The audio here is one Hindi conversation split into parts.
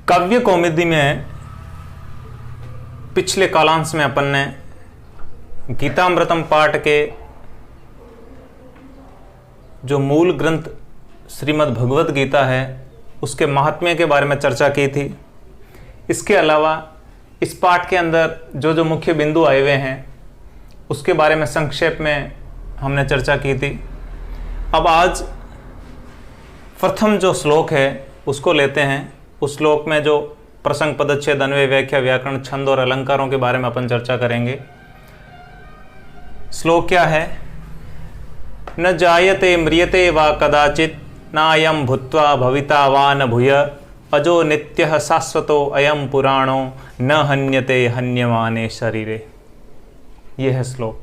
काव्य कौमुदी में पिछले कालांश में अपन ने गीतामृतम पाठ के जो मूल ग्रंथ श्रीमद् भगवत गीता है उसके महात्म्य के बारे में चर्चा की थी। इसके अलावा इस पाठ के अंदर जो जो मुख्य बिंदु आए हुए हैं उसके बारे में संक्षेप में हमने चर्चा की थी। अब आज प्रथम जो श्लोक है उसको लेते हैं। उस श्लोक में जो प्रसंग, पदच्छेद, अन्वय, व्याख्या, व्याकरण, छंद और अलंकारों के बारे में अपन चर्चा करेंगे। श्लोक क्या है? न जायते म्रियते वा कदाचित नायं भूत्वा भविता वा न भूय अजो नित्यः शाश्वतो अयं पुराणो न हन्यते हन्यमाने शरीरे। यह है श्लोक।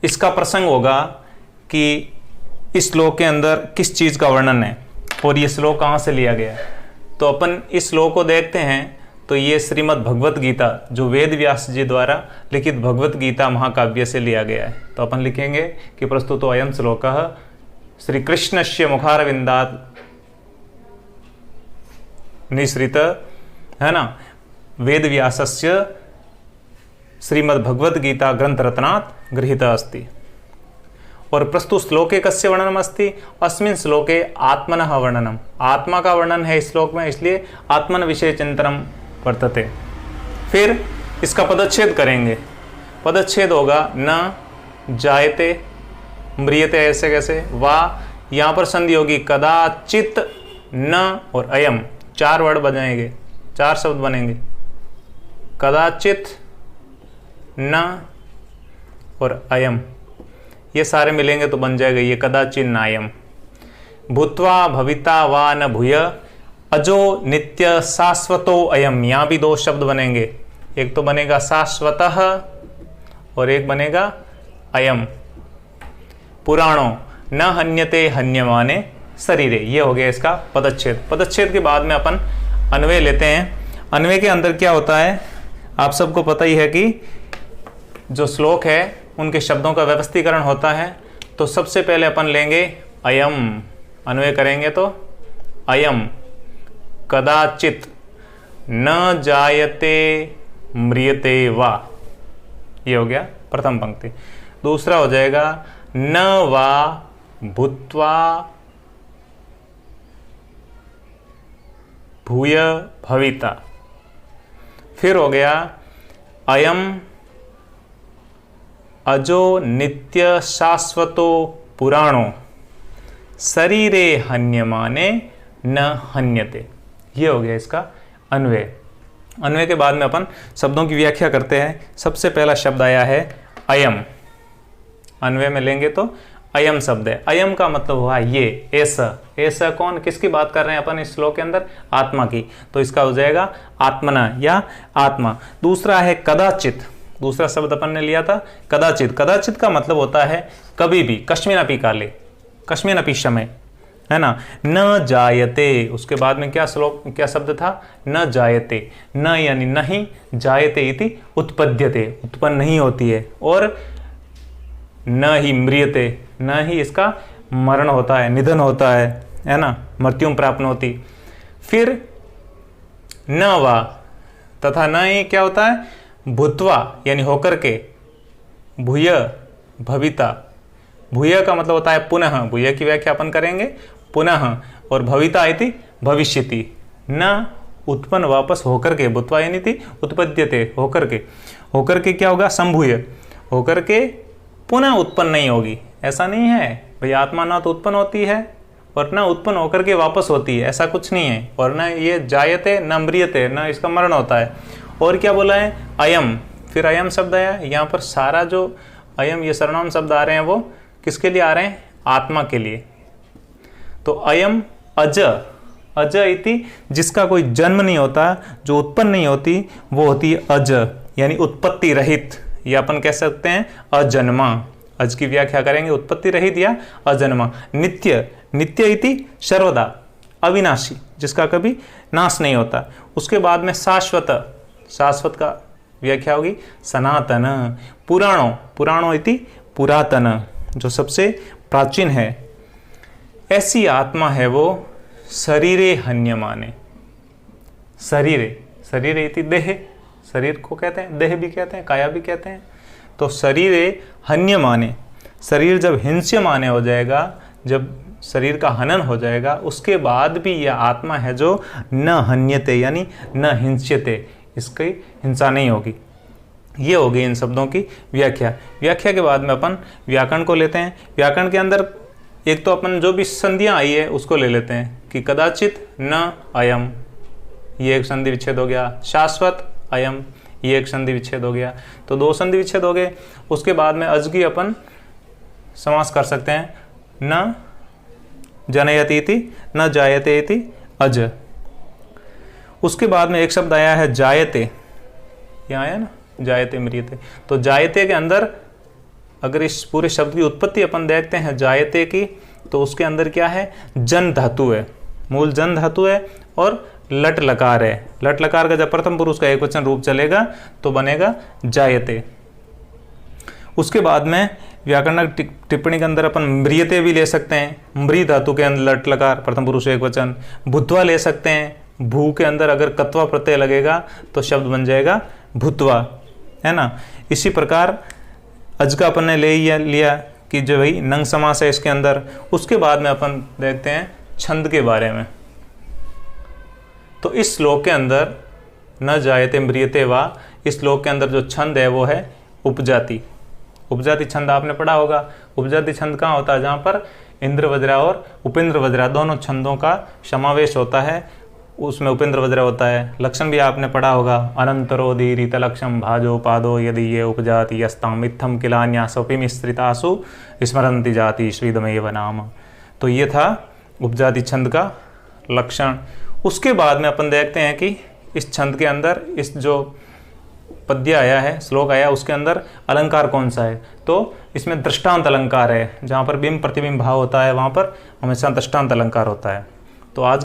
इसका प्रसंग होगा कि इस श्लोक के अंदर किस चीज़ का वर्णन है और ये श्लोक कहाँ से लिया गया है। तो अपन इस श्लोक को देखते हैं तो ये श्रीमद् भगवत गीता जो वेद व्यास जी द्वारा लिखित भगवत गीता महाकाव्य से लिया गया है। तो अपन लिखेंगे कि प्रस्तुतो अयं श्लोकः श्री कृष्णस्य मुखारविंदात् निसृत, है ना, वेद व्यासस्य श्रीमद् भगवत गीता ग्रंथ रत्नात् गृहीतः अस्ति। और प्रस्तुत श्लोके कस्य वर्णनम अस्ति? अस्मिन् श्लोके आत्मनः वर्णनम, आत्मा का वर्णन है इस श्लोक में, इसलिए आत्मन विषय चिंतनम वर्तते। फिर इसका पदच्छेद करेंगे। पदच्छेद होगा न जायते म्रियते, ऐसे कैसे, वा यहाँ पर संधि होगी कदाचित, न और अयम, चार वर्ड बनेंगे, चार शब्द बनेंगे, कदाचित, न और अयम, ये सारे मिलेंगे तो बन जाएगा ये कदाचिन नायम। भूत्वा भविता वा न भूय अजो नित्य शाश्वतो अयम, यहाँ भी दो शब्द बनेंगे, एक तो बनेगा शाश्वतः और एक बनेगा अयम। पुराणो न हन्यते हन्यमाने शरीरे, ये हो गया इसका पदच्छेद। पदच्छेद के बाद में अपन अन्वय लेते हैं। अन्वय के अंदर क्या होता है आप सबको पता ही है कि जो श्लोक है उनके शब्दों का व्यवस्थीकरण होता है। तो सबसे पहले अपन लेंगे अयम, अन्वय करेंगे तो अयम कदाचित न जायते म्रियते वा, ये हो गया प्रथम पंक्ति। दूसरा हो जाएगा न वा भूत्वा भूय भविता। फिर हो गया अयम अजो नित्य शाश्वतो पुराणो शरीरे हन्यमाने न हन्यते, ये हो गया इसका अन्वय। अन्वय के बाद में अपन शब्दों की व्याख्या करते हैं। सबसे पहला शब्द आया है अयम। अन्वय में लेंगे तो अयम शब्द है। अयम का मतलब हुआ ये, ऐसा। ऐसा कौन, किसकी बात कर रहे हैं अपन इस श्लोक के अंदर? आत्मा की। तो इसका हो जाएगा आत्मना या आत्मा। दूसरा है कदाचित, दूसरा शब्द अपन ने लिया था कदाचित। कदाचित का मतलब होता है कभी भी, कश्मीनपि काले, कश्मीनपि समय, है ना। न जायते, उसके बाद में क्या श्लोक, क्या शब्द था? न जायते। न यानी नहीं, जायते इति उत्पद्यते, उत्पन्न नहीं होती है। और न ही म्रियते, न ही इसका मरण होता है, निधन होता है ना, मृत्यु प्राप्त होती। फिर न वा, तथा न ही क्या होता है? भूत्वा यानी होकर के, भूय भविता, भूय का मतलब होता है पुनः, भूय की व्याख्या अपन करेंगे पुनः, और भविता इति भविष्यति, न उत्पन्न वापस होकर के, भूत्वा यानी थी उत्पद्यते, होकर के, होकर के क्या होगा? संभूय, होकर के पुनः उत्पन्न नहीं होगी। ऐसा नहीं है भाई, आत्मा ना तो उत्पन्न होती है और न उत्पन्न होकर के वापस होती है, ऐसा कुछ नहीं है। और न ये जायते न म्रियते, न इसका मरण होता है। और क्या बोला है? अयम। फिर अयम शब्द आया। यहाँ पर सारा जो अयम, ये सर्वनाम शब्द आ रहे हैं वो किसके लिए आ रहे हैं? आत्मा के लिए। तो अयम अज, अज इति जिसका कोई जन्म नहीं होता, जो उत्पन्न नहीं होती, वो होती है अज, यानी उत्पत्ति रहित, या अपन कह सकते हैं अजन्मा। अज की व्याख्या करेंगे उत्पत्ति रहित या अजन्मा। नित्य, नित्य इति सर्वदा, अविनाशी, जिसका कभी नाश नहीं होता। उसके बाद में शाश्वत, शाश्वत का व्याख्या होगी सनातन। पुराणो, पुराणो इति पुरातन, जो सबसे प्राचीन है। ऐसी आत्मा है वो शरीरे हन्यमाने, शरीरे, शरीरे इति देह, शरीर को कहते हैं, देह भी कहते हैं, काया भी कहते हैं। तो शरीरे हन्यमाने, शरीर जब हिंस्यमाने हो जाएगा, जब शरीर का हनन हो जाएगा, उसके बाद भी यह आत्मा है जो न हन्यते यानी न हिंस्यते, इसकी हिंसा नहीं होगी। ये हो गई इन शब्दों की व्याख्या। व्याख्या के बाद में अपन व्याकरण को लेते हैं। व्याकरण के अंदर एक तो अपन जो भी संधियां आई है उसको ले लेते हैं कि कदाचित न अयम, ये एक संधि विच्छेद हो गया। शाश्वत अयम, ये एक संधि विच्छेद हो गया। तो 2 संधि विच्छेद हो गए। उसके बाद में अज की अपन समास कर सकते हैं, न जनयति इति न जायते इति अज। उसके बाद में एक शब्द आया है जायते, यहाँ आया ना, जायते म्रियते। तो जायते के अंदर अगर इस पूरे शब्द की उत्पत्ति अपन देखते हैं जायते की, तो उसके अंदर क्या है, जन धातु है, मूल जन धातु है और लट लकार है। लट लकार का जब प्रथम पुरुष का एकवचन रूप चलेगा तो बनेगा जायते। उसके बाद में व्याकरण टिप्पणी के अंदर अपन म्रियते भी ले सकते हैं, म्री धातु के अंदर लट लकार प्रथम पुरुष एकवचन। भूत्वा ले सकते हैं, भू के अंदर अगर कत्वा प्रत्यय लगेगा तो शब्द बन जाएगा भूत्वा, है ना। इसी प्रकार अज का अपन ने ले लिया कि जो भाई नंग समास है इसके अंदर। उसके बाद में अपन देखते हैं छंद के बारे में। तो इस श्लोक के अंदर न जायते म्रियते वा, इस श्लोक के अंदर जो छंद है वो है उपजाति। उपजाति छंद आपने पढ़ा होगा। उपजाति छंद कहाँ होता है, जहाँ पर इंद्र वज्रा और उपेंद्र वज्रा दोनों छंदों का समावेश होता है, उसमें उपेंद्र वज्रा होता है। लक्षण भी आपने पढ़ा होगा, अनंतरो दीरित लक्षम भाजो पादो यदि ये उपजाति यस्ताम इत्थम किलान्या स्वपि मिश्रितासु स्मरंति जाति श्रीदमेव नाम। तो ये था उपजाति छंद का लक्षण। उसके बाद में अपन देखते हैं कि इस छंद के अंदर इस जो पद्य आया है, श्लोक आया, उसके अंदर अलंकार कौन सा है। तो इसमें दृष्टांत अलंकार है, जहाँ पर बिंब प्रतिबिंब भाव होता है वहाँ पर हमेशा दृष्टांत अलंकार होता है। तो आज